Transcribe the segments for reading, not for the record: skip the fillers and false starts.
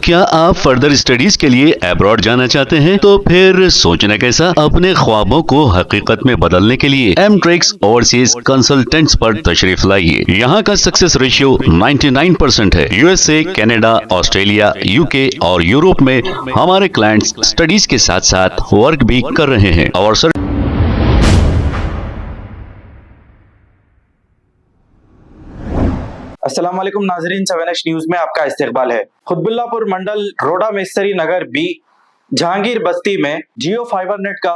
क्या आप further studies के लिए अब्रॉड जाना चाहते हैं? तो फिर सोचना कैसा, अपने ख्वाबों को हकीकत में बदलने के लिए एमट्रिक्स ओवरसीज कंसल्टेंट्स पर तशरीफ लाइए। यहाँ का सक्सेस रेशियो 99% है। यूएसए, कनाडा, ऑस्ट्रेलिया, यूके और यूरोप में हमारे क्लाइंट्स स्टडीज के साथ साथ वर्क भी कर रहे हैं और अस्सलाम वालेकुम नाजरीन, 7H न्यूज में आपका इस्तकबाल है। खुतबुल्लापुर मंडल रोडा मिस्त्री नगर बी जहांगीर बस्ती में जियो फाइबर नेट का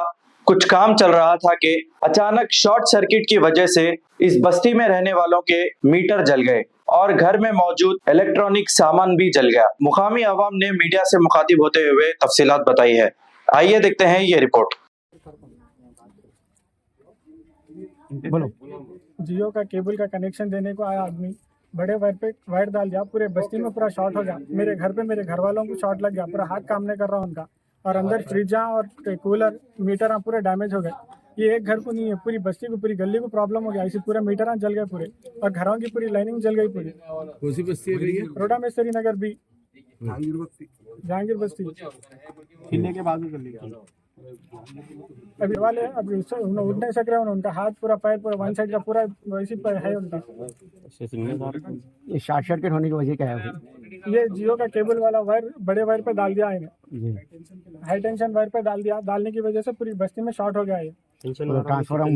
कुछ काम चल रहा था कि अचानक शॉर्ट सर्किट की वजह से इस बस्ती में रहने वालों के मीटर जल गए और घर में मौजूद इलेक्ट्रॉनिक सामान भी जल गया। मुकामी अवाम ने मीडिया से मुखातिब होते हुए तफसीलात बताई है। आइए देखते हैं ये रिपोर्ट। बोलो। जियो का केबल का कनेक्शन देने को आया आदमी, बड़े वायर पे वायर डाल दिया, पूरे बस्ती में पूरा शॉर्ट हो गया। मेरे घर पे मेरे घर वालों को शॉर्ट लग गया, पूरा हाथ काम नहीं कर रहा उनका, और अंदर फ्रिजा और कूलर मीटर पूरे डैमेज हो गए। ये एक घर को नहीं है, पूरी बस्ती को, पूरी गली को प्रॉब्लम हो गया। इसी पूरे मीटर जल गए पूरे, और घरों की पूरी लाइनिंग जल गई पूरी। कौन सी बस्ती है भैया? रोडा में श्रीनगर बी जहांगीर बस्ती किन्ने के बाजू कर लिया। अभी वाले अभी उठ नहीं सक रहे हैं, उनका हाथ पूरा पैर पूरा वन साइड का पूरा वैसी है उनका। ये शॉर्ट सर्किट होने की वजह क्या है? ये जियो का केबल वाला वायर बड़े वायर पे डाल दिया है, हाई टेंशन वायर पे डाल दिया। डालने की वजह से पूरी बस्ती में शॉर्ट हो गया है। ट्रांसफार्मर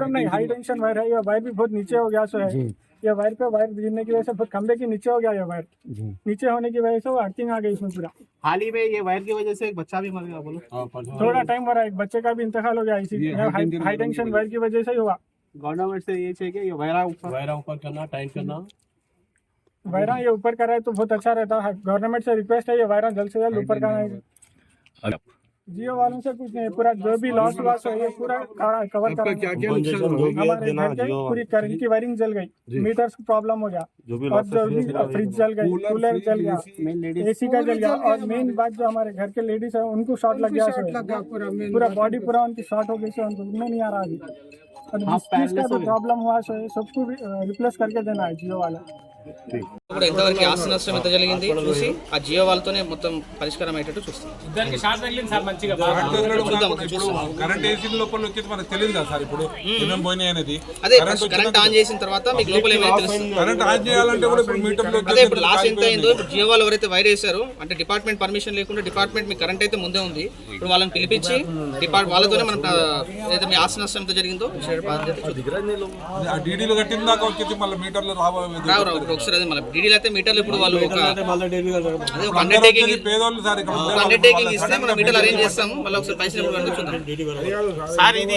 नहीं, हाई टेंशन वायर है। ये वायर भी बहुत नीचे हो गया सो है। ये वायर पे वायर गिरने की वजह से बहुत खंबे के नीचे हो गया। ये वायर नीचे होने की वजह से वो अर्थिंग आ गई इसमें पूरा। हाल ही में ये वायर की वजह से एक बच्चा भी मर गया। बोलो। थोड़ा टाइम हो रहा है, एक बच्चे का भी इंतकाल हो गया इसी हाई टेंशन वायर की वजह से ही हुआ। गवर्नमेंट से ये चाहिए कि ये वायरा ऊपर करना, टाइट करना। वायरा ये ऊपर कराए तो बहुत अच्छा रहता है। गवर्नमेंट से रिक्वेस्ट है, ये वायरा जल्द से जल्द ऊपर करना है। जियो वालों से कुछ नहीं, पूरा जो भी लॉस है ये पूरा कवर करा। हमारे घर के पूरी करंट की वायरिंग जल गई, मीटर्स की प्रॉब्लम हो गया, और जो भी फ्रिज जल गई, कूलर जल गया, एसी का जल गया, और मेन बात जो हमारे घर के लेडीज है उनको शॉर्ट लग गया। पूरा बॉडी पूरा उनकी शॉर्ट हो गई, उनको उठने नहीं आ रहा अभी। और जिस चीज का भी प्रॉब्लम हुआ सबको भी रिप्लेस करके देना है जियो वाला। ఇప్పుడు ఎంతవరకు ఆస్తి నష్టం ఎంత జరిగింది చూసి ఆ జియో వాళ్ళతోనే మొత్తం పరిష్కారం అయ్యేటట్టు చూస్తాం. కరెంట్ ఏసీ లోపల వచ్చేసి మనకు తెలియదు కదా సార్, ఇప్పుడు ఏమేమి పోయినాయి అనేది. అదే కరెంట్ ఆన్ చేసిన తర్వాత మీకు లోపల ఏమైనా తెలుస్తుంది. కరెంట్ ఆన్ చేయాలంటే కూడా ఇప్పుడు మీటర్ లో అదే ఇప్పుడు లాస్ ఎంత అయిందో, ఇప్పుడు జియో వాళ్ళు ఎవరైతే వైర్ వేసారో అంటే డిపార్ట్మెంట్ పర్మిషన్ లేకుండా, డిపార్ట్మెంట్ మీ కరెంట్ అయితే ముందే ఉంది, ఇప్పుడు వాళ్ళని పిలిపించి వాళ్ళతోనే మనం ఏదైతే మీ ఆస్తి నష్టం ఎంత జరిగిందో డీడీలు కట్టిన దాకా వచ్చేసి మళ్ళీ మీటర్లు రావు. ఒకసారి అదే మళ్ళీ డీడీలు అయితే మీటర్లు ఇప్పుడు వాళ్ళు ఒక అండర్టేకింగ్ ఇస్తే మనం మీటర్లు అరేంజ్ చేస్తాము. మళ్ళీ ఒకసారి పైసలు చూద్దాం సార్. ఇది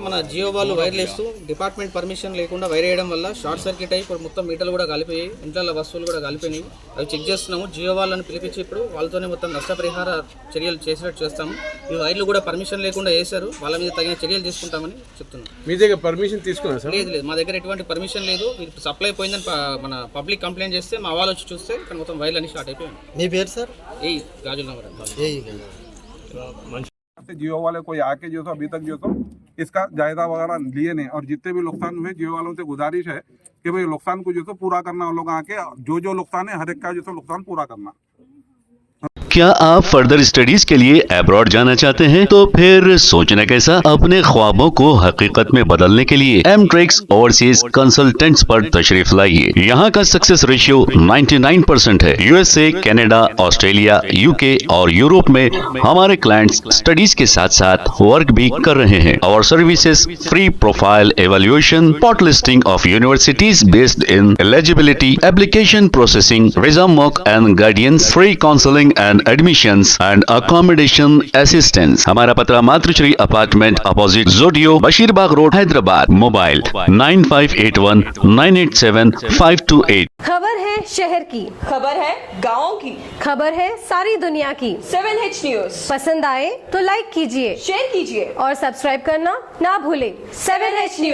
మన జియో వాళ్ళు వైర్లు వేస్తూ డిపార్ట్మెంట్ పర్మిషన్ లేకుండా వైర్ వేయడం వల్ల షార్ట్ సర్క్యూట్ అయ్యి ఇప్పుడు మొత్తం మీటర్లు కూడా కలిపి ఇంట్లో వస్తువులు కూడా కలిపినాయి. అవి చెక్ చేస్తున్నాము. జియో వాళ్ళని పిలిపించి ఇప్పుడు వాళ్ళతోనే మొత్తం నష్టపరిహార చర్యలు చేసినట్టు చేస్తాము. ఈ వైర్లు కూడా పర్మిషన్ లేకుండా వేశారు, వాళ్ళ మీద తగిన చర్యలు తీసుకుంటామని చెప్తున్నాం. మీ దగ్గర పర్మిషన్ తీసుకున్నారు సార్? లేదు, మా దగ్గర ఎటువంటి పర్మిషన్ లేదు. సప్లై పోయిందని మన పబ్లిక్ కంప్లైంట్ చేస్తే మా వాళ్ళు వచ్చి చూస్తే ఇక్కడ మొత్తం వైర్లు అన్ని స్టార్ట్ అయిపోయాయి. మీ పేరు సార్? ఏ గాజుల నగర్. जियो वाले कोई आके जो अभी तक जो इसका जायजा वगैरह लिए नहीं, और जितने भी नुकसान हुए जियो वालों से गुजारिश है कि भाई नुकसान को जो पूरा करना, उन लोग आके जो नुकसान है हर एक का जो नुकसान पूरा करना। क्या आप फर्दर स्टडीज के लिए अब्रॉड जाना चाहते हैं? तो फिर सोचना कैसा, अपने ख्वाबों को हकीकत में बदलने के लिए एमट्रिक्स ओवरसीज कंसल्टेंट्स पर तशरीफ लाइए। यहाँ का सक्सेस रेशियो 99% है। यूएसए, कनाडा, ऑस्ट्रेलिया, यूके और यूरोप में हमारे क्लाइंट्स स्टडीज के साथ साथ वर्क भी कर रहे हैं और services free profile evaluation, pot listing of universities based in eligibility, application processing, visa mock and guidance, free counselling and admissions and accommodation assistance. हमारा पता मातृश्री अपार्टमेंट अपोजिट जोडियो, बशीरबाग रोड, हैदराबाद। मोबाइल 9581 987 528। खबर है शहर की, खबर है गाँव की, खबर है सारी दुनिया की। 7H न्यूज पसंद आए तो लाइक कीजिए, शेयर कीजिए और सब्सक्राइब करना ना भूले। 7H news.